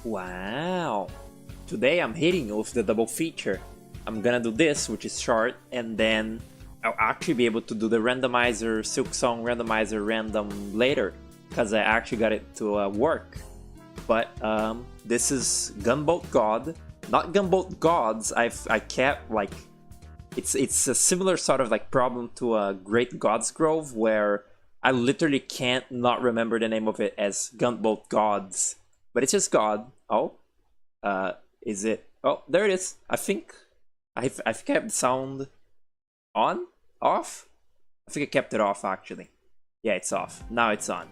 Wow. Today I'm hitting you with the double feature. I'm gonna do this, which is short, and then I'll actually be able to do the randomizer, Silk Song randomizer random later, because I actually got it to work. But this is Gunboat God, not Gunboat Gods. I kept like it's a similar sort of like problem to Great Gods Grove, where I literally can't not remember the name of it as Gunboat Gods, but it's just God. Oh, is it? Oh, there it is. I think I've kept the sound on, off. I think I kept it off actually. Yeah, it's off. Now it's on.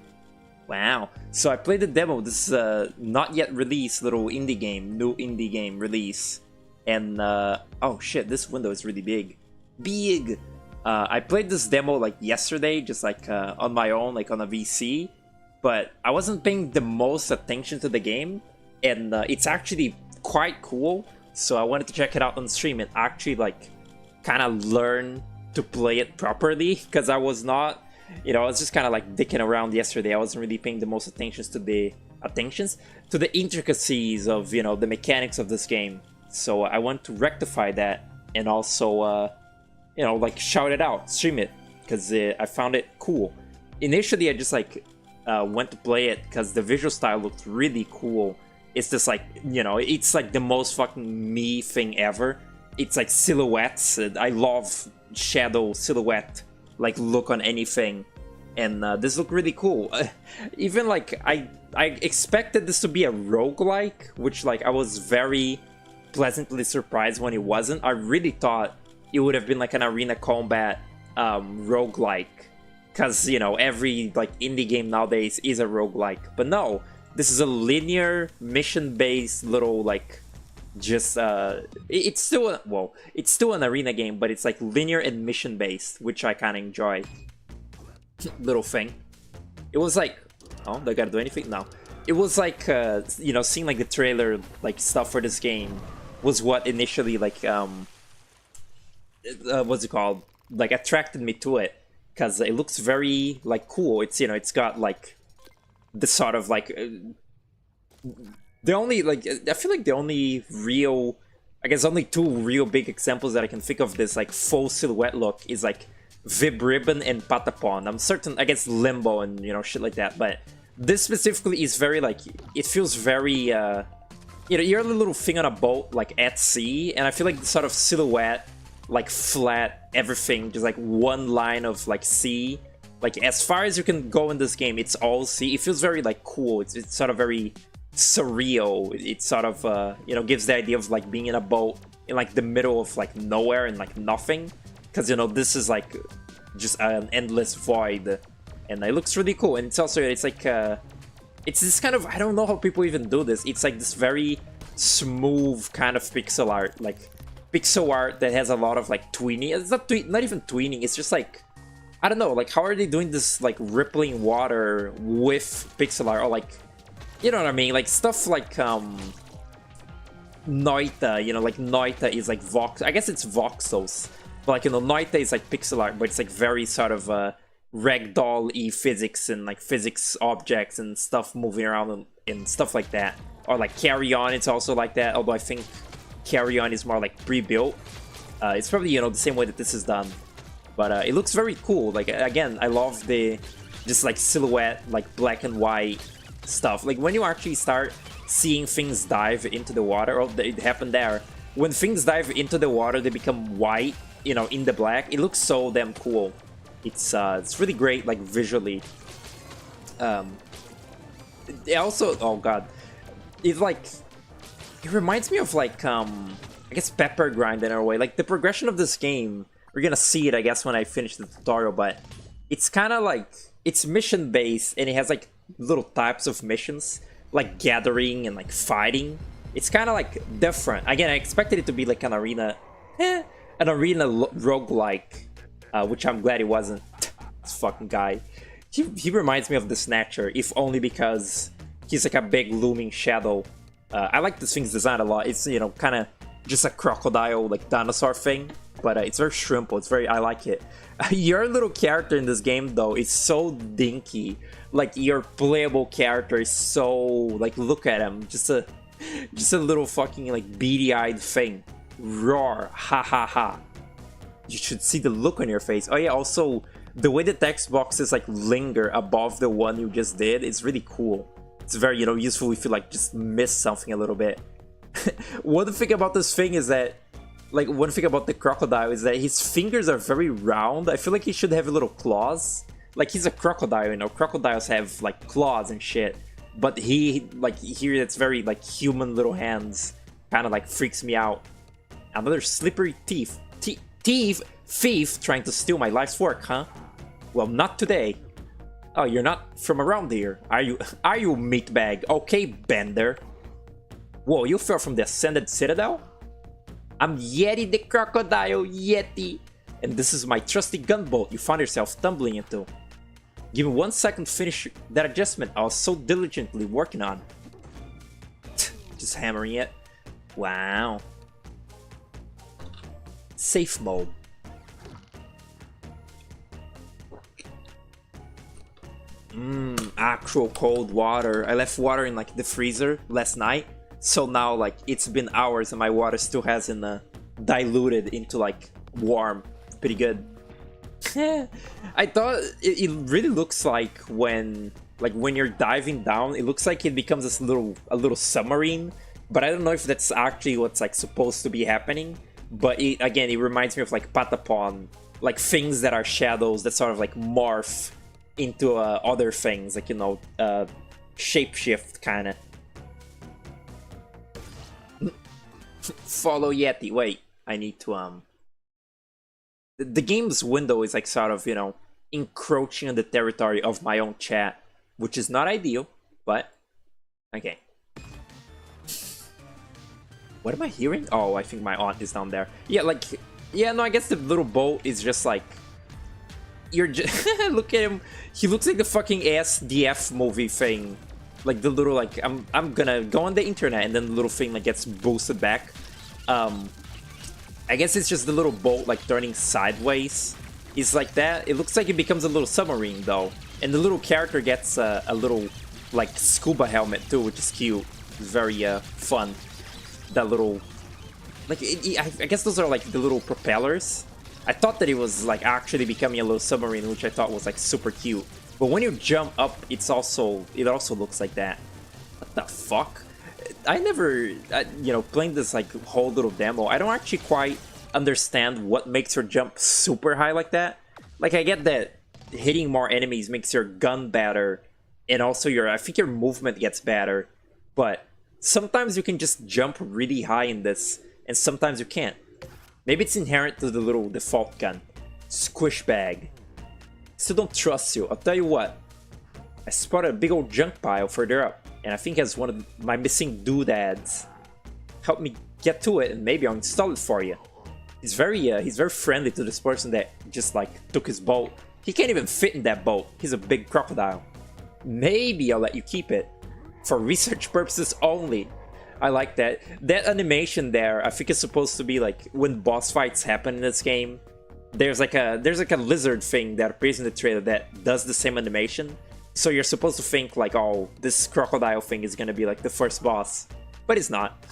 Wow. So I played the demo. This is not yet released little indie game, new indie game release. And oh shit, this window is really big. Big! I played this demo like yesterday, just like on my own, like on a VC. But I wasn't paying the most attention to the game. And it's actually quite cool. So I wanted to check it out on stream and actually like kind of learn to play it properly. Because I was not... You know, I was just kind of like dicking around yesterday. I wasn't really paying the most attention to the intricacies of, you know, the mechanics of this game. So I want to rectify that and also, you know, like shout it out, stream it, because I found it cool. Initially, I just like went to play it because the visual style looked really cool. It's just like, you know, it's like the most fucking me thing ever. It's like silhouettes. I love shadow silhouette like look on anything, and this looked really cool. Even like I expected this to be a roguelike, which like I was very pleasantly surprised when it wasn't. I really thought it would have been like an arena combat roguelike, because you know every like indie game nowadays is a roguelike, but no, this is a linear mission based little like just it's still it's still an arena game, but it's like linear and mission based, which I kind of enjoy. Little thing, it was like, oh, they gotta do anything now. It was like you know, seeing like the trailer like stuff for this game was what initially like what's it called, like attracted me to it, because it looks very like cool. It's, you know, it's got like the sort of like the only, like, I feel like the only real, I guess only two real big examples that I can think of this, like, full silhouette look is, like, Vib Ribbon and Patapon. I'm certain, I guess Limbo and, you know, shit like that, but this specifically is very, like, it feels very, you know, you're a little thing on a boat, like, at sea, and I feel like the sort of silhouette, like, flat, everything, just, like, one line of, like, sea. Like, as far as you can go in this game, it's all sea. It feels very, like, cool. It's sort of very surreal. It sort of you know, gives the idea of like being in a boat in like the middle of like nowhere and like nothing, because you know this is like just an endless void, and it looks really cool. And it's also, it's like it's this kind of, I don't know how people even do this. It's like this very smooth kind of pixel art, like pixel art that has a lot of like tweening. It's not even tweening, it's just like, I don't know, like how are they doing this like rippling water with pixel art, or like, you know what I mean? Like stuff like Noita, you know, like Noita is like vox, I guess it's voxels, but like, you know, Noita is like pixel art, but it's like very sort of ragdoll-y physics and like physics objects and stuff moving around and stuff like that. Or like Carry On, it's also like that, although I think Carry On is more like pre-built. It's probably, you know, the same way that this is done, but it looks very cool. Like, again, I love the just like silhouette, like black and white stuff. Like when you actually start seeing things dive into the water, or it happened there, when things dive into the water they become white, you know, in the black. It looks so damn cool. It's really great, like visually. It also, oh god, it's like, it reminds me of like I guess Pepper Grind in a way. Like the progression of this game, we're gonna see it I guess when I finish the tutorial, but it's kind of like, it's mission based and it has like little types of missions, like gathering and like fighting. It's kind of like different. Again, I expected it to be like an arena roguelike, which I'm glad it wasn't. This fucking guy, he reminds me of the Snatcher, if only because he's like a big looming shadow. I like this thing's design a lot. It's, you know, kind of just a crocodile like dinosaur thing, but it's very shrimple. It's very, I like it. Your little character in this game though is so dinky. Like your playable character is so, like, look at him, just a Just a little fucking like beady-eyed thing. Roar, ha ha ha. You should see the look on your face. Oh yeah, also the way the text boxes like linger above the one you just did is really cool. It's very, you know, useful if you like just miss something a little bit. One thing about this thing is that, like, one thing about the crocodile is that his fingers are very round. I feel like he should have little claws. Like, he's a crocodile, you know, crocodiles have like claws and shit. But he, like, here it's very like human little hands. Kind of like freaks me out. Another slippery thief. Thief trying to steal my life's work, huh? Well, not today. Oh, you're not from around here, are you? Are you, meatbag? Okay, Bender. Whoa, you fell from the Ascended Citadel? I'm Yeti the Crocodile, Yeti. And this is my trusty gunboat you found yourself tumbling into. Give me 1 second to finish that adjustment I was so diligently working on. Just hammering it. Wow. Safe mode. Actual cold water. I left water in like the freezer last night, so now like it's been hours and my water still hasn't diluted into like warm. Pretty good. I thought it really looks like when you're diving down, it looks like it becomes this a little submarine, but I don't know if that's actually what's like supposed to be happening. But again, it reminds me of like Patapon, like things that are shadows that sort of like morph into other things, like, you know, shapeshift kind of. Follow Yeti. Wait, I need to the game's window is like sort of, you know, encroaching on the territory of my own chat, which is not ideal, but okay. What am I hearing? Oh, I think my aunt is down there. Yeah, like, yeah, no, I guess the little boat is just like, you're just look at him. He looks like the fucking SDF movie thing. Like the little, like, I'm gonna go on the internet and then the little thing like gets boosted back. I guess it's just the little boat like turning sideways. It's like that. It looks like it becomes a little submarine though. And the little character gets a little like scuba helmet too, which is cute. It's very fun. That little, like, I guess those are like the little propellers. I thought that it was like actually becoming a little submarine, which I thought was like super cute. But when you jump up, it also looks like that. What the fuck? I never, you know, playing this like whole little demo, I don't actually quite understand what makes her jump super high like that. Like, I get that hitting more enemies makes your gun better, and also I think your movement gets better, but sometimes you can just jump really high in this, and sometimes you can't. Maybe it's inherent to the little default gun. Squish bag. Still don't trust you. I'll tell you what. I spotted a big old junk pile further up, and I think it has one of my missing doodads. Help me get to it, and maybe I'll install it for you. He's very friendly to this person that just like took his boat. He can't even fit in that boat. He's a big crocodile. Maybe I'll let you keep it. For research purposes only. I like that. That animation there, I think it's supposed to be like when boss fights happen in this game. There's like a lizard thing that appears in the trailer that does the same animation. So you're supposed to think like, oh, this crocodile thing is gonna be like the first boss. But it's not.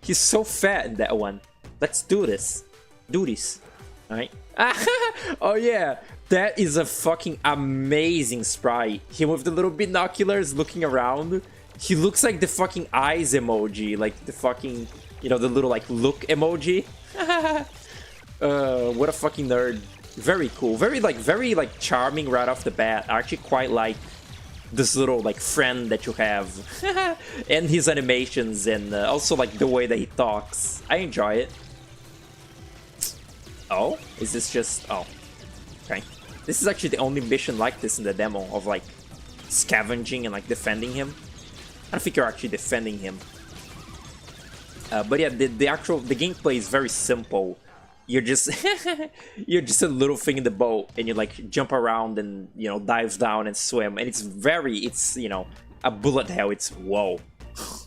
He's so fat in that one. Let's do this. Do this. Alright? Oh yeah, that is a fucking amazing sprite. Him with the little binoculars looking around. He looks like the fucking eyes emoji, like the fucking, you know, the little like look emoji. What a fucking nerd. Very cool. Very like charming right off the bat. I actually quite like this little like friend that you have. And his animations, and also like the way that he talks. I enjoy it. Oh, is this just, oh, okay. This is actually the only mission like this in the demo, of like scavenging and like defending him. I don't think you're actually defending him. But yeah, the gameplay is very simple. You're just you're just a little thing in the boat, and you like jump around and, you know, dive down and swim, and it's you know, a bullet hell. It's, whoa,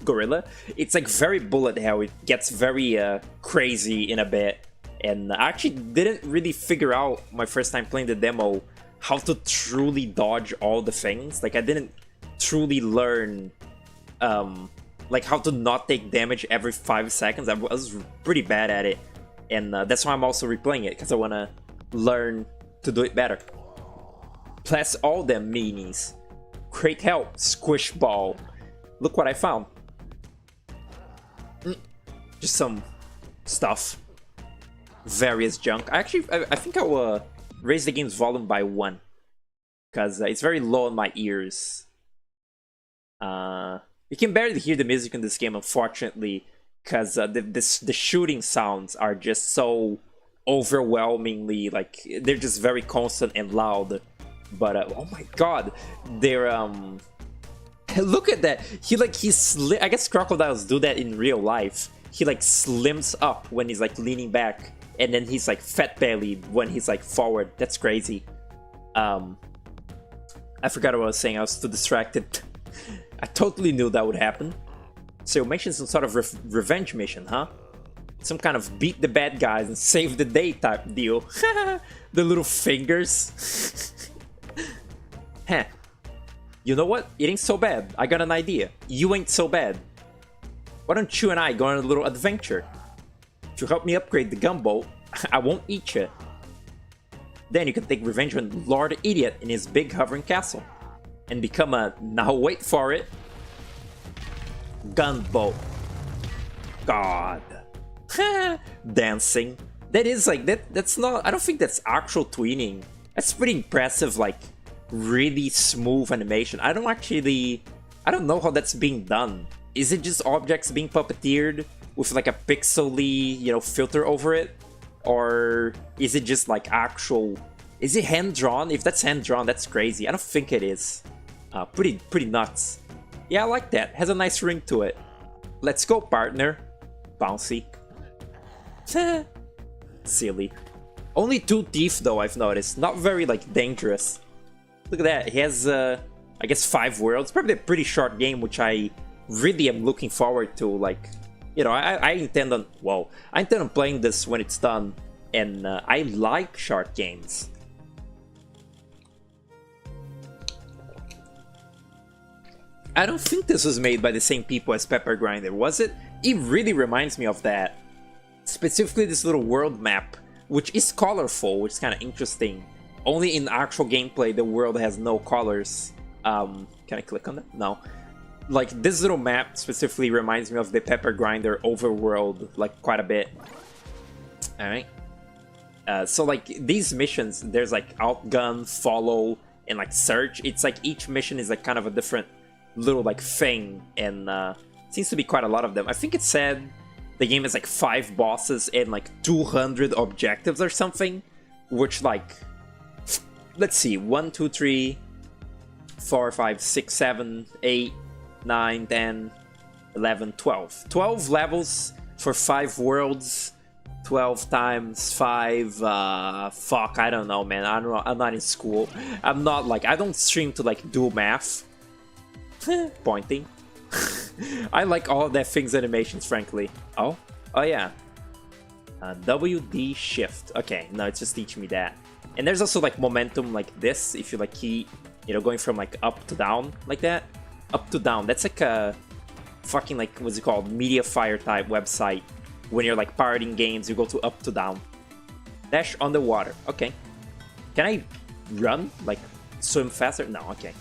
gorilla. It's like very bullet hell. It gets very crazy in a bit, and I actually didn't really figure out my first time playing the demo how to truly dodge all the things. Like, I didn't truly learn like how to not take damage every 5 seconds. I was pretty bad at it, and that's why I'm also replaying it, because I want to learn to do it better. Plus all them meanies. Great help, Squish Ball. Look what I found. Just some stuff. Various junk. I think I'll raise the game's volume by 1. Because it's very low in my ears. You can barely hear the music in this game, unfortunately. Because the shooting sounds are just so overwhelmingly, like, they're just very constant and loud. But oh my god, they're look at that. I guess crocodiles do that in real life. He like slims up when he's like leaning back, and then he's like fat bellied when he's like forward. That's crazy. I forgot what I was saying. I was too distracted. I totally knew that would happen. So you mentioned some sort of revenge mission, huh? Some kind of beat the bad guys and save the day type deal. The little fingers. Heh. You know what? It ain't so bad. I got an idea. You ain't so bad. Why don't you and I go on a little adventure? If you help me upgrade the gunboat, I won't eat you. Then you can take revenge on Lord Idiot in his big hovering castle. And become a, now wait for it, Gunboat God. Dancing. That is like, that's not, I don't think that's actual tweening. That's pretty impressive, like, really smooth animation. I don't know how that's being done. Is it just objects being puppeteered with like a pixely, you know, filter over it? Or is it just like actual, is it hand-drawn? If that's hand-drawn, that's crazy. I don't think it is. Pretty nuts. Yeah, I like that. Has a nice ring to it. Let's go, partner. Bouncy. Silly. Only 2 teeth though, I've noticed. Not very like dangerous. Look at that. He has I guess 5 worlds. Probably a pretty short game, which I really am looking forward to. Like, you know, I intend on, well, I intend on playing this when it's done, and I like short games. I don't think this was made by the same people as Pepper Grinder, was it? It really reminds me of that. Specifically this little world map, which is colorful, which is kind of interesting. Only in actual gameplay, the world has no colors. Can I click on that? No. Like, this little map specifically reminds me of the Pepper Grinder overworld, like, quite a bit. Alright. So, like, these missions, there's, like, outgun, follow, and, like, search. It's, like, each mission is, like, kind of a different little, like, thing. And, seems to be quite a lot of them. I think it said the game has, like, 5 bosses and, like, 200 objectives or something. Which, like, let's see. 1, 2, 3, 4, 5, 6, 7, 8... 9, 10, 11, 12. 12 levels for 5 worlds. 12 times 5, fuck, I don't know, man. I don't know, I'm not in school. I'm not, like, I don't stream to, like, do math. Pointing. I like all of that things animations, frankly. Oh yeah. WD shift. Okay, no, it's just teaching me that. And there's also, like, momentum like this, if you, like, keep, you know, going from, like, up to down, like that. Up to down. That's like a fucking, like, what's it called? Mediafire type website. When you're like pirating games, you go to up to down. Dash underwater. Okay. Can I run? Like, swim faster? No, okay.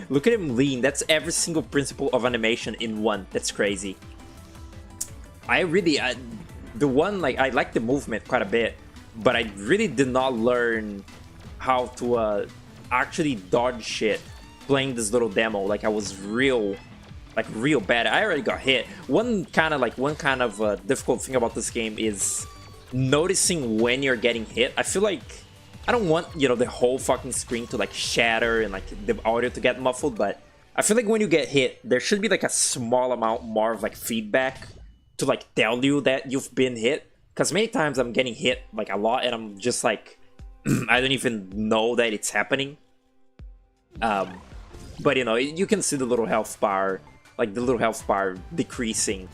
Look at him lean. That's every single principle of animation in one. That's crazy. I really, the one, like, I like the movement quite a bit, but I really did not learn how to actually dodge shit playing this little demo. Like, I was real bad. I already got hit. One kind of difficult thing about this game is noticing when you're getting hit. I feel like I don't want, you know, the whole fucking screen to like shatter and like the audio to get muffled, but I feel like when you get hit, there should be like a small amount more of like feedback to like tell you that you've been hit. Because many times I'm getting hit like a lot and I'm just like, I don't even know that it's happening. But, you know, you can see the little health bar, like the little health bar decreasing.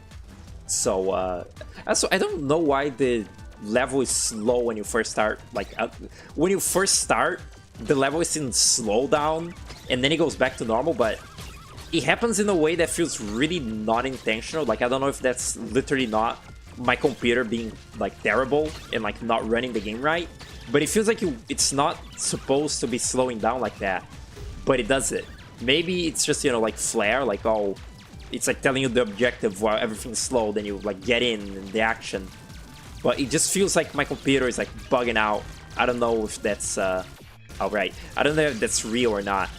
So, also, I don't know why the level is slow when you first start. Like, when you first start, the level is in slowdown, and then it goes back to normal, but it happens in a way that feels really not intentional. Like, I don't know if that's literally not my computer being like terrible and like not running the game right, but it feels like it's not supposed to be slowing down like that, but it does it. Maybe it's just, you know, like flare, like, oh, it's like telling you the objective while everything's slow, then you like get in the action. But it just feels like my computer is like bugging out. I don't know if that's alright. I don't know if that's real or not.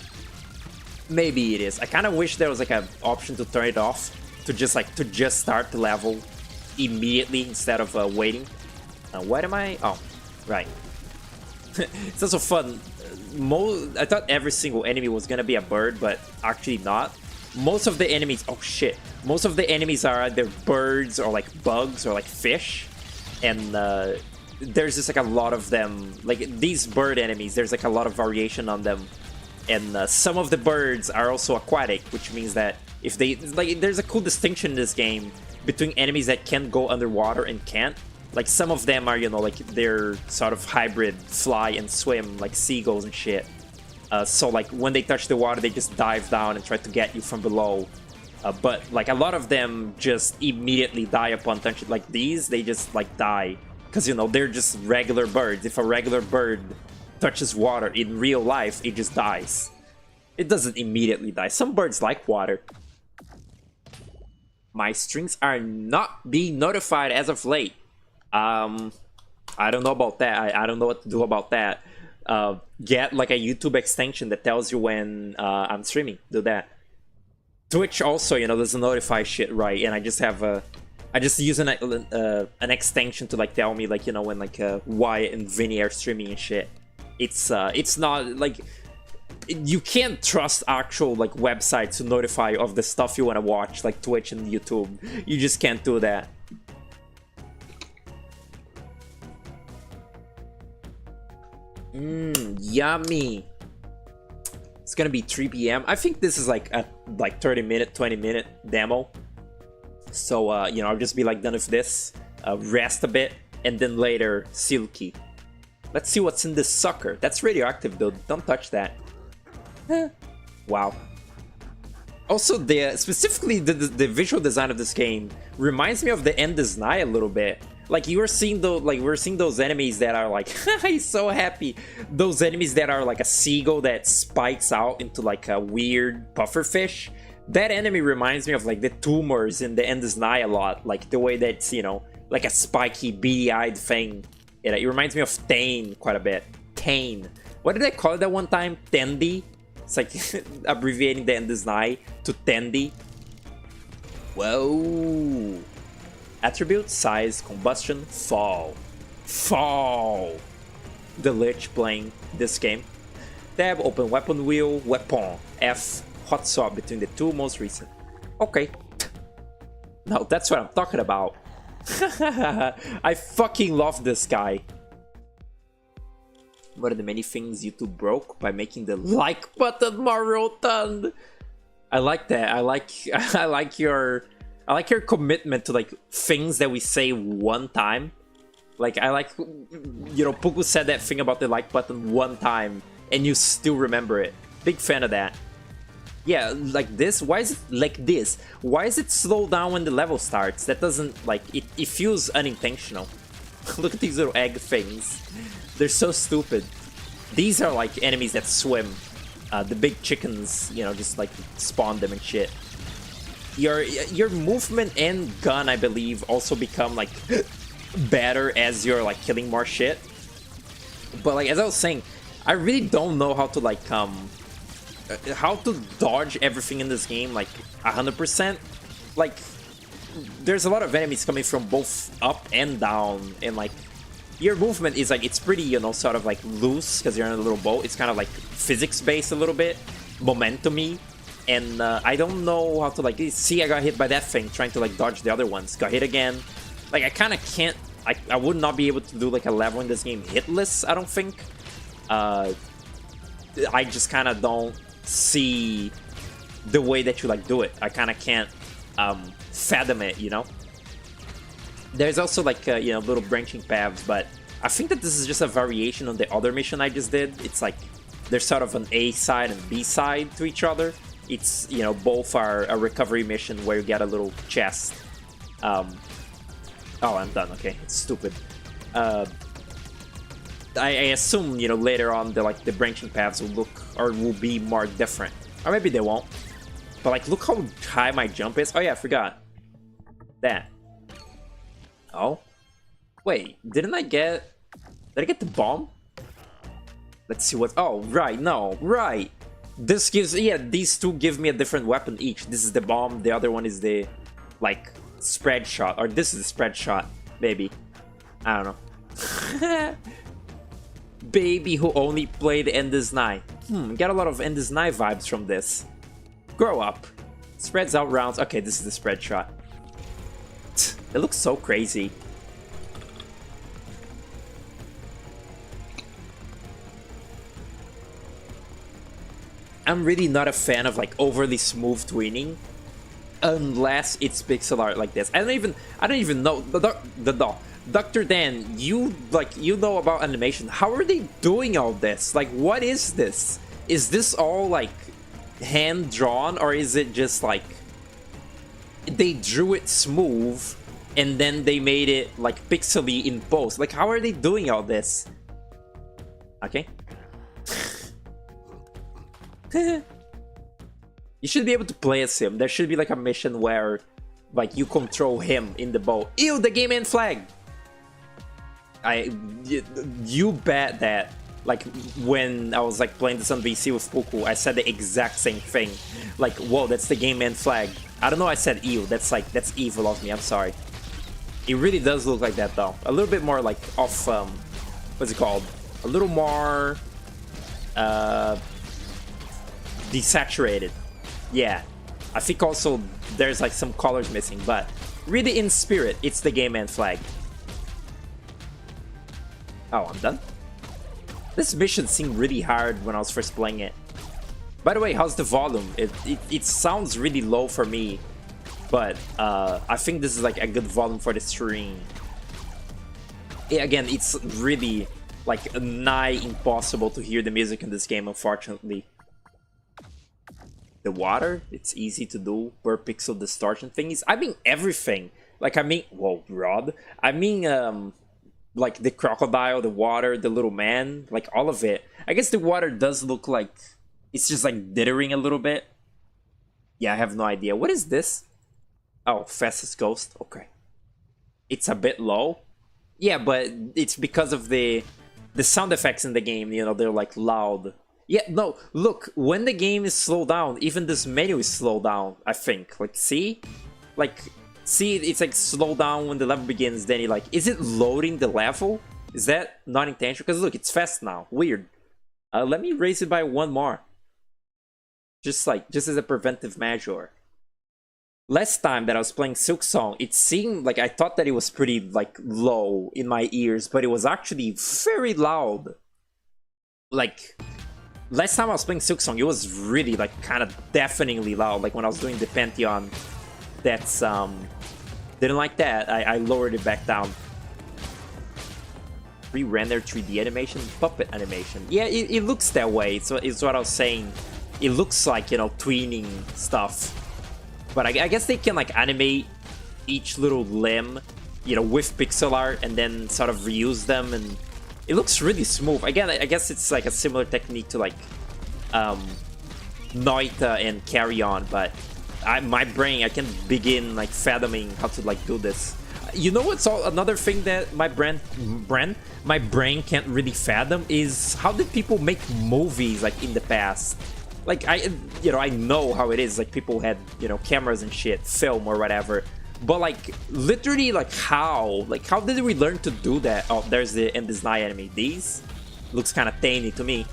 Maybe it is. I kind of wish there was like an option to turn it off, to just start the level immediately instead of waiting. What am I? Oh, right. It's also fun. I thought every single enemy was gonna be a bird, but actually not. Most of the enemies, oh shit, most of the enemies are either birds or like bugs or like fish, and there's just like a lot of them. Like these bird enemies, there's like a lot of variation on them, and some of the birds are also aquatic, which means that if they like, there's a cool distinction in this game between enemies that can go underwater and can't. Like some of them are, you know, like they're sort of hybrid fly and swim, like seagulls and shit. So like when they touch the water, they just dive down and try to get you from below. But like a lot of them just immediately die upon touching. Like these, they just like die because, you know, they're just regular birds. If a regular bird touches water in real life, it just dies. It doesn't immediately die. Some birds like water. My strings are not being notified as of late. I don't know about that. I don't know what to do about that. Get like a YouTube extension that tells you when I'm streaming. Do that. Twitch also, you know, doesn't notify shit right, and I just have I just use an extension to like tell me, like, you know, when like Wyatt and Vinny are streaming and shit. It's not like, you can't trust actual like websites to notify you of the stuff you want to watch, like Twitch and YouTube. You just can't do that. Yummy. It's gonna be 3 p.m. I think this is like a 30-minute, 20-minute demo. So you know, I'll just be like done with this, rest a bit, and then later Silky. Let's see what's in this sucker. That's radioactive though. Don't touch that. Wow. Also, specifically the visual design of this game reminds me of the Endless Night a little bit. Like we're seeing those enemies that are like, he's so happy. Those enemies that are like a seagull that spikes out into like a weird pufferfish. That enemy reminds me of like the tumors in the Endless Night a lot. Like the way that's, you know, like a spiky, beady-eyed thing. It reminds me of Tane quite a bit. Tane. What did I call it that one time? Tendi? It's like abbreviating the Endless Night to Tendi. Whoa. Attribute, size, combustion, fall. Fall! The Lich playing this game. Tab, open weapon wheel, weapon. F, hot swap between the two most recent. Okay. Now that's what I'm talking about. I fucking love this guy. What are the many things YouTube broke by making the like button more rotund? I like that. I like your commitment to like things that we say one time. Like I like, you know, Puku said that thing about the like button one time and you still remember it. Big fan of that. Yeah, like this. Why is it like this? Why is it slow down when the level starts? That doesn't, like, it feels unintentional. Look at these little egg things. They're so stupid. These are like enemies that swim. The big chickens, you know, just like spawn them and shit. Your movement and gun, I believe, also become like better as you're like killing more shit. But like as I was saying, I really don't know how to like how to dodge everything in this game like 100%. Like there's a lot of enemies coming from both up and down, and like your movement is like, it's pretty, you know, sort of like loose because you're in a little boat. It's kind of like physics based a little bit, momentum-y. And I don't know how to like, see, I got hit by that thing trying to like dodge the other ones. Got hit again. Like I kind of can't, I would not be able to do like a level in this game hitless, I don't think. I just kind of don't see the way that you like do it. I kind of can't fathom it, you know. There's also like you know, little branching paths, but I think that this is just a variation on the other mission I just did. It's like there's sort of an A side and B side to each other. It's, you know, both are a recovery mission where you get a little chest. Oh, I'm done. Okay, it's stupid. I assume, you know, later on the branching paths will look or will be more different, or maybe they won't. But like, look how high my jump is. Oh yeah, I forgot that. Oh, wait, didn't I get? Did I get the bomb? Let's see what. Oh, right, no, right. This gives, yeah, these two give me a different weapon each. This is the bomb. The other one is the like spread shot, or this is the spread shot, maybe. I don't know. Baby who only played Endless Night. Got a lot of Endless Night vibes from this. Grow up. Spreads out rounds. Okay, this is the spread shot. It looks so crazy. I'm really not a fan of like overly smooth tweening, unless it's pixel art like this. I don't even know the Dr. Dan, you know about animation. How are they doing all this? Like, what is this? Is this all like hand drawn, or is it just like they drew it smooth and then they made it like pixely in post? Like, how are they doing all this? Okay. You should be able to play as him. There should be like a mission where like you control him in the boat. Ew, the game end flag. You bet that like when I was like playing this on VC with Puku, I said the exact same thing. Like, whoa, that's the game end flag. I don't know, I said ew. That's evil of me. I'm sorry. It really does look like that though. A little bit more like off what's it called? A little more desaturated. Yeah. I think also there's like some colors missing, but really in spirit, it's the game end flag. Oh, I'm done? This mission seemed really hard when I was first playing it. By the way, how's the volume? It sounds really low for me, but I think this is like a good volume for the stream. Yeah, again, it's really like nigh impossible to hear the music in this game, unfortunately. The water, it's easy to do. Per pixel distortion thingies. I mean everything. Like, I mean, whoa, Rod. I mean, like the crocodile, the water, the little man, like all of it. I guess the water does look like it's just like dithering a little bit. Yeah, I have no idea. What is this? Oh, fastest ghost. Okay. It's a bit low. Yeah, but it's because of the sound effects in the game, you know, they're like loud. Yeah, no, look, when the game is slowed down, even this menu is slowed down, I think. Like, see? Like, see, it's like slow down when the level begins, then it like, is it loading the level? Is that not intentional? Because look, it's fast now. Weird. Let me raise it by one more. Just as a preventive measure. Last time that I was playing Silk Song, it seemed like I thought that it was pretty like low in my ears, but it was actually very loud. Like, last time I was playing Silk Song, it was really like kind of deafeningly loud. Like when I was doing the Pantheon, that's didn't like that. I lowered it back down. Pre-render 3D animation, puppet animation. Yeah, it looks that way. So it's what I was saying. It looks like, you know, tweening stuff. But I guess they can like animate each little limb, you know, with pixel art and then sort of reuse them, and it looks really smooth. Again, I guess it's like a similar technique to like Noita and Carry On, but my brain, I can't begin like fathoming how to like do this. You know what's another thing that my brain can't really fathom is how did people make movies like in the past? Like I know how it is. Like people had, you know, cameras and shit, film or whatever. But like literally, like how did we learn to do that? Oh, there's the Endless Night enemy. These looks kind of tiny to me.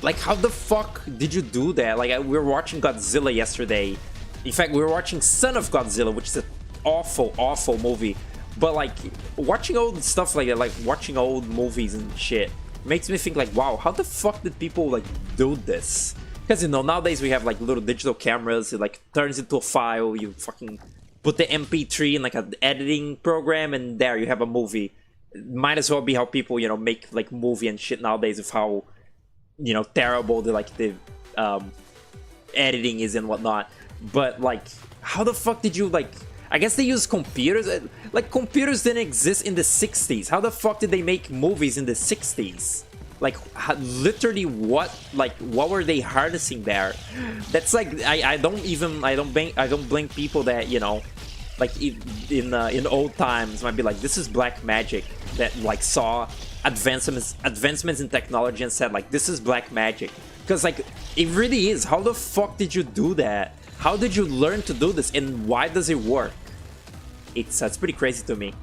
Like how the fuck did you do that? Like we were watching Godzilla yesterday. In fact, we were watching Son of Godzilla, which is an awful movie. But like watching old stuff like that, like watching old movies and shit, makes me think like, wow, how the fuck did people like do this? Because, you know, nowadays we have like little digital cameras. It like turns into a file. You fucking put the MP3 in like an editing program, and there you have a movie. Might as well be how people, you know, make like movie and shit nowadays, with how, you know, terrible the editing is and whatnot. But like, how the fuck did you like? I guess they use computers. Like computers didn't exist in the 60s. How the fuck did they make movies in the 60s? Like literally what were they harnessing there? That's like I don't blame people that, you know, like in old times might be like, this is black magic, that like saw advancements in technology and said like, this is black magic, because like it really is. How the fuck did you do that? How did you learn to do this, and why does it work? It's pretty crazy to me.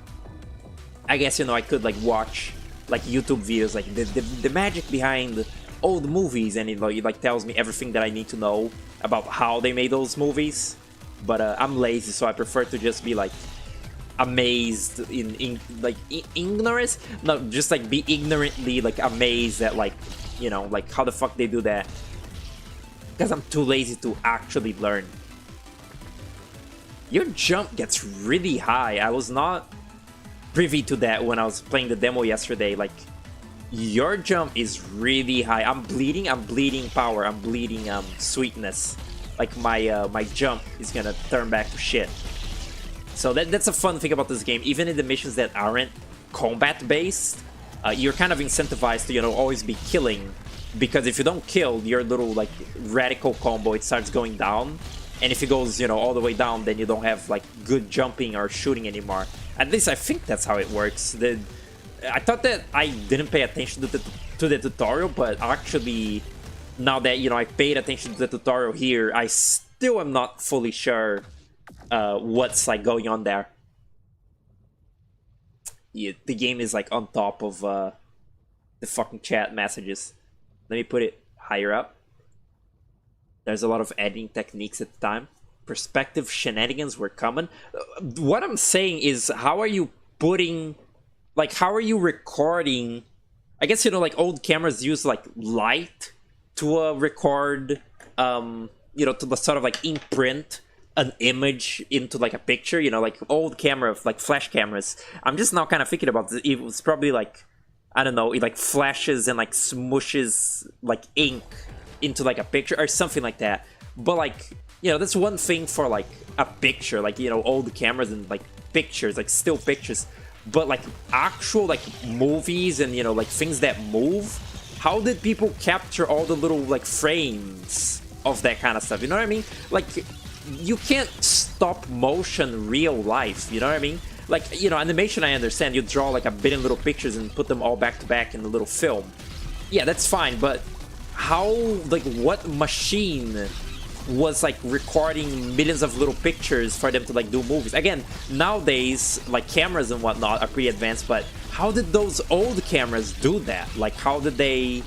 I guess, you know, I could like watch like YouTube videos, like the magic behind old movies, and it like tells me everything that I need to know about how they made those movies. But I'm lazy, so I prefer to just be like amazed in ignorance. No, just like be ignorantly like amazed at like, you know, like how the fuck they do that, because I'm too lazy to actually learn. Your jump gets really high. I was not privy to that when I was playing the demo yesterday. Like, your jump is really high. I'm bleeding power, I'm bleeding sweetness. Like my jump is gonna turn back to shit. So that's a fun thing about this game. Even in the missions that aren't combat based, you're kind of incentivized to, you know, always be killing, because if you don't kill, your little like radical combo, it starts going down. And if it goes, you know, all the way down, then you don't have like good jumping or shooting anymore. At least I think that's how it works. I thought that I didn't pay attention to the tutorial, but actually, now that, you know, I paid attention to the tutorial here, I still am not fully sure what's like going on there. Yeah, the game is like on top of the fucking chat messages. Let me put it higher up. There's a lot of editing techniques at the time. Perspective shenanigans were common. What I'm saying is, how are you putting, like, how are you recording? I guess, you know, like old cameras use like light to record, you know, to sort of like imprint an image into like a picture, you know, like old camera, like flash cameras. I'm just now kind of thinking about this. It was probably like, I don't know, it like flashes and like smushes like ink into like a picture or something like that. But like, you know, that's one thing for like a picture, like, you know, old cameras and like pictures, like still pictures. But like actual like movies and, you know, like things that move, how did people capture all the little like frames of that kind of stuff? You know what I mean? Like, you can't stop motion real life, you know what I mean? Like, you know, animation, I understand. You draw like a billion little pictures and put them all back to back in a little film. Yeah, that's fine, but how, like, what machine was like recording millions of little pictures for them to like do movies? Again, nowadays, like cameras and whatnot are pretty advanced, but how did those old cameras do that? Like, how did they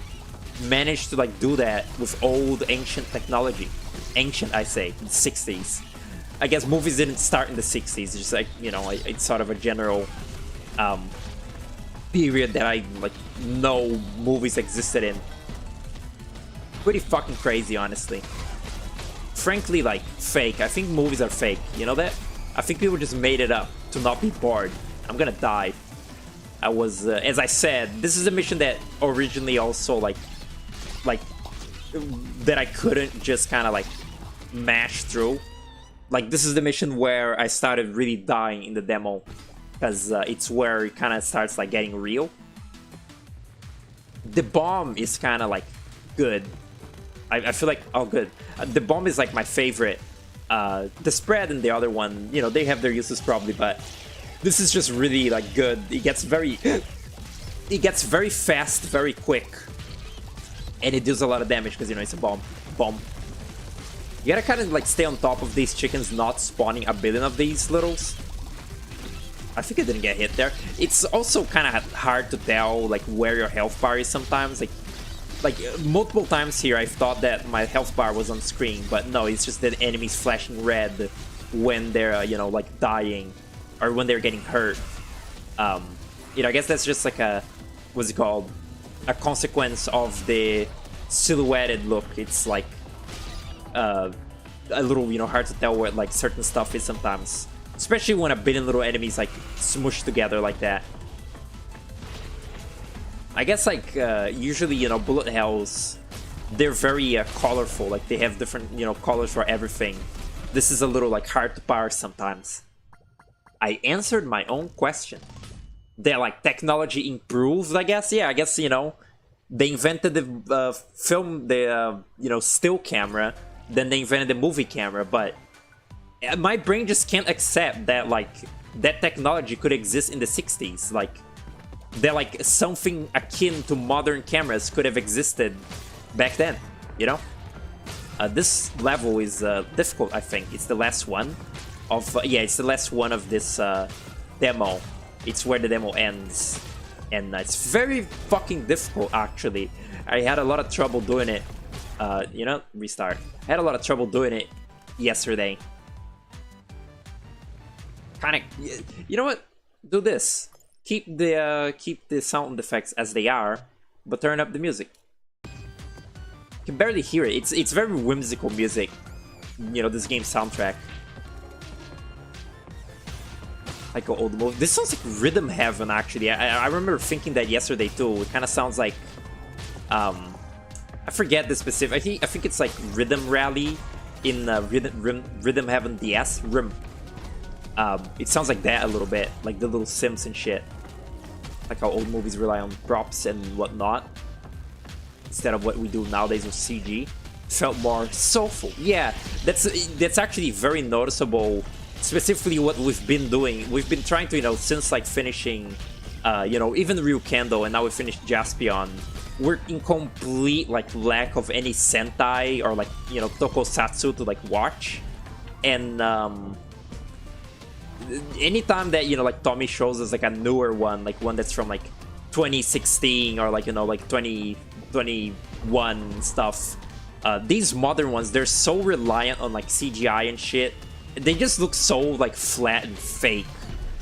manage to like do that with old ancient technology? Ancient, I say, in the 60s. I guess movies didn't start in the 60s. It's just like, you know, it's sort of a general period that I like know movies existed in. Pretty fucking crazy, honestly. Frankly, like, fake. I think movies are fake. You know that? I think people just made it up to not be bored. I'm gonna die. I was, as I said, this is a mission that originally also, like, that I couldn't just kind of, like, mash through. Like, this is the mission where I started really dying in the demo, because it's where it kind of starts, like, getting real. The bomb is kind of, like, good. I feel like, oh, good. The bomb is, like, my favorite. The spread and the other one, you know, they have their uses probably, but this is just really, like, good. It gets very fast, very quick. And it deals a lot of damage because, you know, it's a bomb. You gotta kind of like stay on top of these chickens not spawning a billion of these littles. I think I didn't get hit there. It's also kind of hard to tell like where your health bar is sometimes. Like multiple times here I thought that my health bar was on screen, but no, it's just that enemies flashing red when they're you know, like dying or when they're getting hurt. You know, I guess that's just like a, what's it called? A consequence of the silhouetted look. It's like a little, you know, hard to tell what like certain stuff is sometimes, especially when a billion little enemies like smush together like that. I guess like usually, you know, bullet hells they're very colorful. Like they have different, you know, colors for everything. This is a little like hard to parse sometimes. I answered my own question. They're like technology improved, I guess. Yeah, I guess, you know, they invented the film, the you know, still camera, then they invented the movie camera, but my brain just can't accept that like that technology could exist in the 60s. Like that like something akin to modern cameras could have existed back then, you know? This level is difficult, I think. It's the last one of yeah, it's the last one of this demo. It's where the demo ends, and it's very fucking difficult actually. I had a lot of trouble doing it. You know, restart. I had a lot of trouble doing it yesterday. Kind of, you know what? Do this. Keep the sound effects as they are, but turn up the music. You can barely hear it. It's very whimsical music. You know, this game's soundtrack. Like an old movie. This sounds like Rhythm Heaven, actually. I remember thinking that yesterday too. It kind of sounds like, I forget the specific. I think it's like Rhythm Rally in Rhythm Heaven DS. It sounds like that a little bit, like the little Sims and shit. Like how old movies rely on props and whatnot instead of what we do nowadays with CG. Felt more soulful. Yeah, that's actually very noticeable. Specifically, what we've been doing. We've been trying to, you know, since like finishing, you know, even Ryukendo, and now we finished Jaspion. We're in complete like lack of any Sentai or like, you know, Tokusatsu to like watch, and anytime that, you know, like Tommy shows us like a newer one, like one that's from like 2016 or like, you know, like 2021 stuff, these modern ones, they're so reliant on like CGI and shit. They just look so like flat and fake.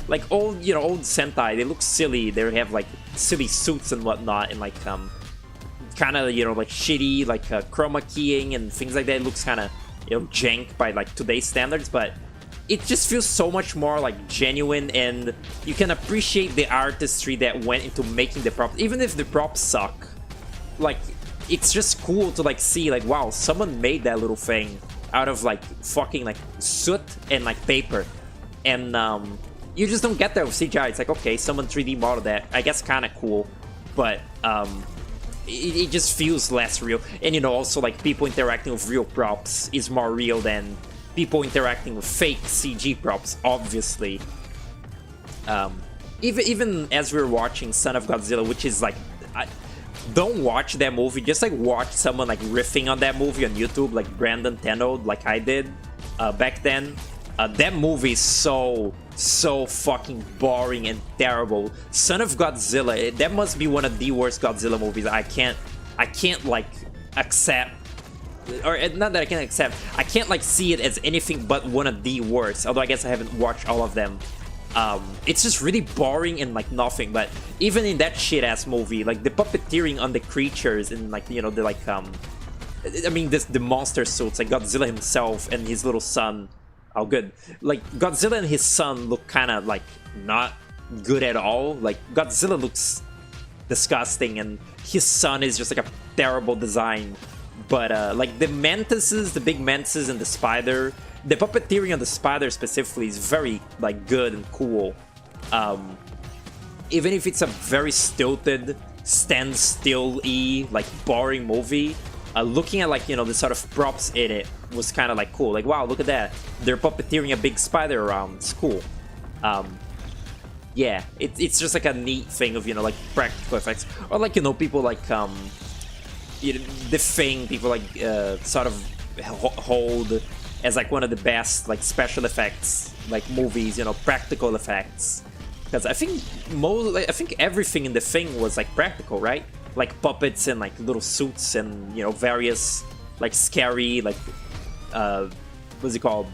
Like old, you know, old Sentai, they look silly. They have like silly suits and whatnot, and like kind of, you know, like shitty like chroma keying and things like that. It looks kind of, you know, jank by like today's standards, but it just feels so much more like genuine, and you can appreciate the artistry that went into making the props, even if the props suck. Like, it's just cool to like see like, wow, someone made that little thing out of like fucking like soot and like paper, and you just don't get that with CGI. It's like, okay, someone 3D modeled that, I guess, kind of cool, but it just feels less real. And, you know, also like people interacting with real props is more real than people interacting with fake CG props, obviously. Even as we were watching Son of Godzilla, which is like, don't watch that movie, just like watch someone like riffing on that movie on YouTube, like Brandon Tenold, like I did back then. That movie is so fucking boring and terrible. Son of Godzilla, that must be one of the worst Godzilla movies. I can't like accept, or not that I can't accept, I can't like see it as anything but one of the worst, although I guess I haven't watched all of them. It's just really boring and like nothing. But even in that shit ass movie, like the puppeteering on the creatures and like, you know, the like I mean, the monster suits, like Godzilla himself and his little son. Oh, good. Like Godzilla and his son look kind of like not good at all. Like Godzilla looks disgusting, and his son is just like a terrible design. But like the mantises, the big mantises, and the spider, the puppeteering on the spider specifically is very like good and cool. Even if it's a very stilted, standstill-y, like boring movie, looking at like, you know, the sort of props in it was kind of like cool. Like, wow, look at that, they're puppeteering a big spider around. It's cool. Yeah, it's just like a neat thing of, you know, like practical effects, or like, you know, people like you know, the Thing, people like sort of hold as like one of the best like special effects like movies, you know, practical effects. Because I think everything in the Thing was like practical, right? Like puppets and like little suits and, you know, various like scary like what's it called,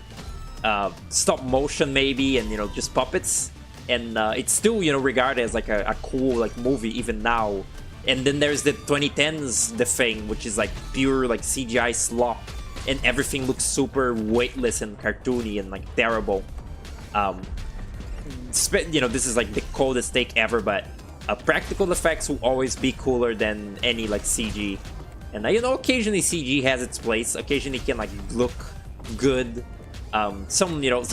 stop motion maybe, and, you know, just puppets. And it's still, you know, regarded as like a cool like movie even now. And then there's the 2010s The Thing, which is like pure like CGI slop, and everything looks super weightless and cartoony and like terrible. You know, this is like the coldest take ever, but practical effects will always be cooler than any like CG. And you know, occasionally CG has its place. Occasionally it can like look good. Some, you know,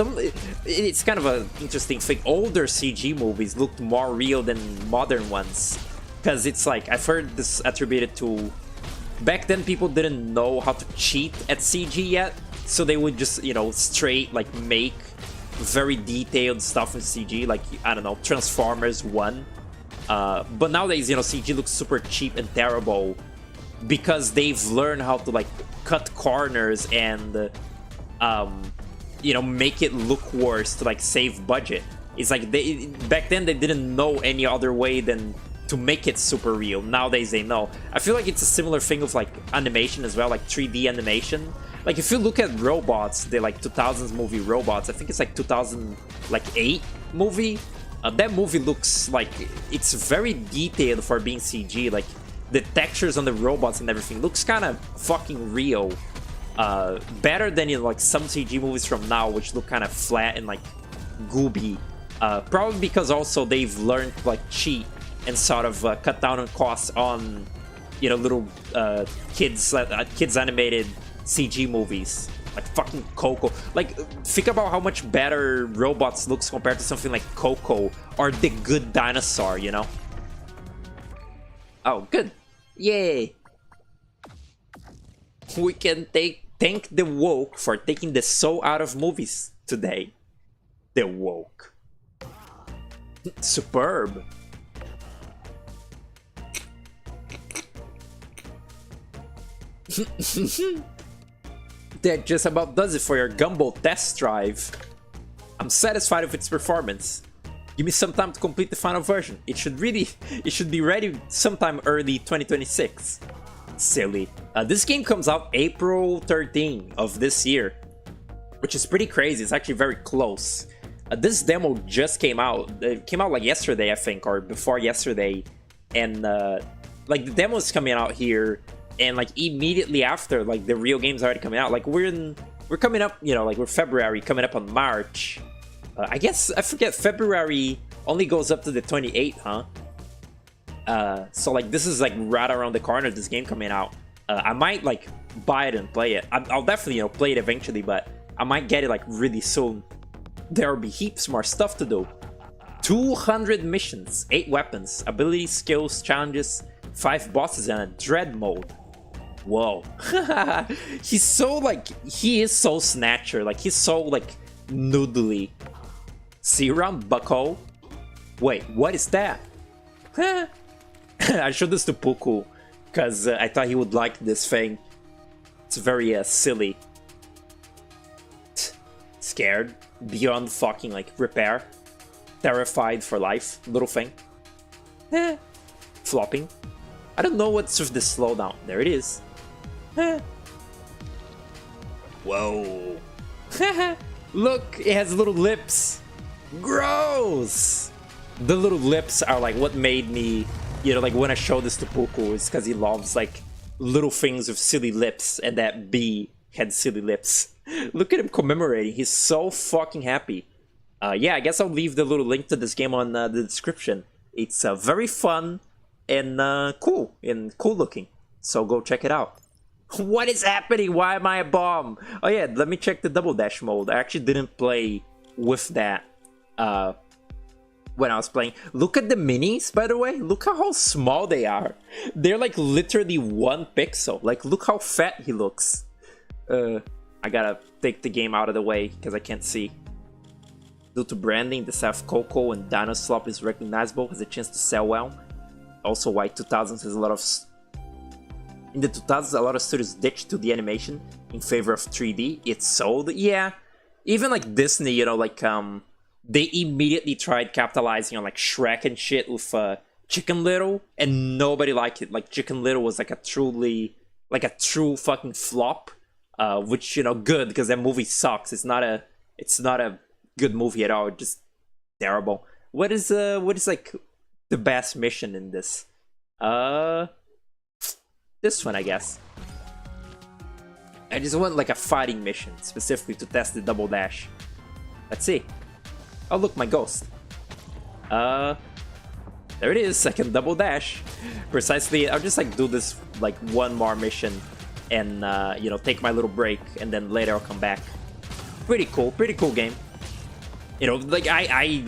it's kind of an interesting thing. Older CG movies looked more real than modern ones, because it's like, I've heard this attributed to, back then people didn't know how to cheat at CG yet, so they would just, you know, straight like make very detailed stuff in CG, like, I don't know, Transformers 1. But nowadays, you know, CG looks super cheap and terrible because they've learned how to like cut corners and you know, make it look worse to like save budget. It's like back then they didn't know any other way than to make it super real. Nowadays they know. I feel like it's a similar thing with like animation as well, like 3D animation. Like if you look at robots, the like 2000s movie Robots, I think it's like 2008 movie. That movie looks like it's very detailed for being CG. Like the textures on the robots and everything looks kind of fucking real. Better than, you know, like some CG movies from now, which look kind of flat and like gooby. Probably because also they've learned to like cheat and sort of cut down on costs on, you know, little kids animated CG movies like fucking Coco. Like, think about how much better Robots looks compared to something like Coco or The Good Dinosaur, you know? Oh, good. Yay! We can thank the woke for taking the soul out of movies today. The woke. Superb. That just about does it for your Gunboat test drive. I'm satisfied with its performance. Give me some time to complete the final version. It should be ready sometime early 2026. Silly. This game comes out April 13 of this year, which is pretty crazy. It's actually very close. This demo just came out. It came out like yesterday, I think, or before yesterday. And like the demo is coming out here, and like immediately after, like the real game's already coming out. Like we're coming up, you know, like we're February, coming up on March. I guess, I forget, February only goes up to the 28th, huh? So like this is like right around the corner, this game coming out. I might like buy it and play it. I'll definitely, you know, play it eventually, but I might get it like really soon. There will be heaps more stuff to do. 200 missions, 8 weapons, abilities, skills, challenges, 5 bosses, and a dread mode. Whoa. He's so like, he is so Snatcher, like he's so like noodly. See you around, bucko. Wait, what is that? I showed this to Puku because I thought he would like this thing. It's very silly. Scared beyond fucking like repair. Terrified for life, little thing. Flopping. I don't know what's with the slowdown. There it is. Whoa. Look, it has little lips. Gross. The little lips are like what made me, you know, like when I show this to Puku, is because he loves like little things with silly lips, and that bee had silly lips. Look at him commemorating. He's so fucking happy. Yeah, I guess I'll leave the little link to this game on the description. It's very fun and cool looking. So go check it out. What is happening? Why am I a bomb? Oh yeah, let me check the double dash mode. I actually didn't play with that when I was playing. Look at the minis, by the way. Look how small they are. They're like literally 1 pixel. Like, look how fat he looks. I gotta take the game out of the way because I can't see. Due to branding, the South Coco and Dino Slop is recognizable, has a chance to sell well. Also, why 2000s has a lot of... In the 2000s, a lot of studios ditched to the animation in favor of 3D. It sold, yeah. Even like Disney, you know, like they immediately tried capitalizing on like Shrek and shit with Chicken Little, and nobody liked it. Like Chicken Little was like a true fucking flop, which, you know, good, because that movie sucks. It's not a good movie at all. It's just terrible. What is like the best mission in this? This one, I guess. I just want like a fighting mission specifically to test the double dash. Let's see. Oh look, my ghost. There it is, I can double dash. Precisely, I'll just like do this like one more mission and you know, take my little break, and then later I'll come back. Pretty cool game. You know, like I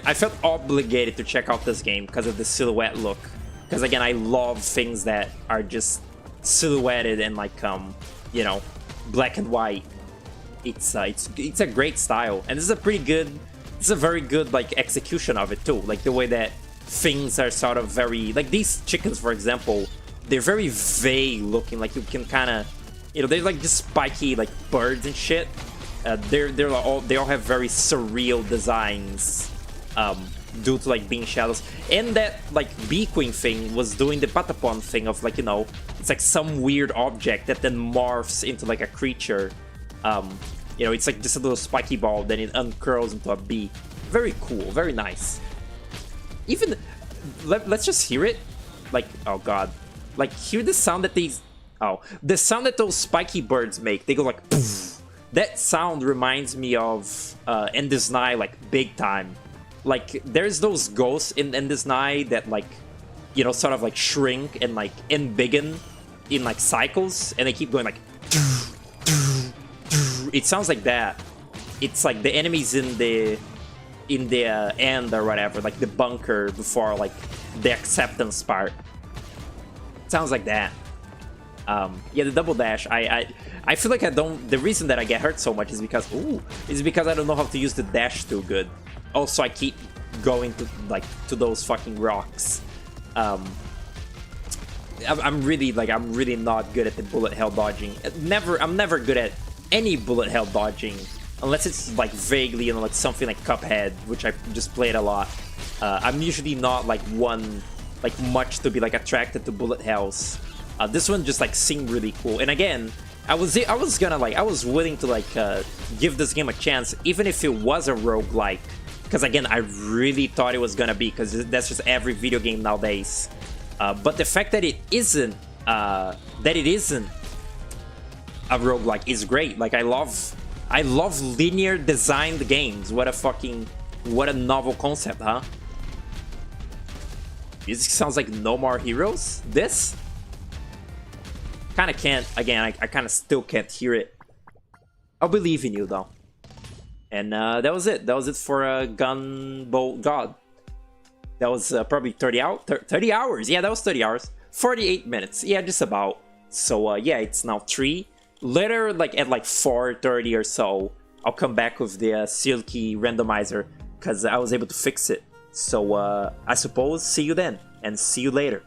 I felt obligated to check out this game because of the silhouette look. Because again, I love things that are just silhouetted and like you know, black and white. It's a great style, and this is a pretty good. This is a very good like execution of it too. Like the way that things are sort of very like these chickens, for example, they're very vague looking. Like you can kind of, you know, they're like just spiky like birds and shit. They all have very surreal designs due to like being shadows. And that like bee queen thing was doing the patapon thing of like, you know, it's like some weird object that then morphs into like a creature. You know, it's like just a little spiky ball, then it uncurls into a bee. Very cool, very nice. Even let's just hear it. Like, oh god, like hear the sound that these the sound that those spiky birds make. They go like poof. That sound reminds me of Endless Night, like big time. Like there's those ghosts in Endless Night that like, you know, sort of like shrink and like embiggen in like cycles, and they keep going like. It sounds like that. It's like the enemies in the end or whatever, like the bunker before like the acceptance part. Sounds like that. Yeah, the double dash. I feel like I don't. The reason that I get hurt so much is because I don't know how to use the dash too good. Also, I keep going to those fucking rocks. I'm really not good at the bullet hell dodging. I'm never good at any bullet hell dodging unless it's like vaguely, you know, like something like Cuphead, which I just played a lot. I'm usually not like much to be like attracted to bullet hells. This one just like seemed really cool, and again, I was willing to like give this game a chance, even if it was a roguelike, because again, I really thought it was gonna be, because that's just every video game nowadays. But the fact that it isn't a roguelike is great. Like I love linear designed games. What a novel concept, huh? Music sounds like No More Heroes. This kind of can't. Again, I kind of still can't hear it. I'll believe in you though. And that was it. That was it for Gunboat God. That was probably 30 hours. Yeah, that was 30 hours. 48 minutes. Yeah, just about. So yeah, it's now 3. Later, like at like 4:30 or so, I'll come back with the silky randomizer because I was able to fix it. So I suppose see you then, and see you later.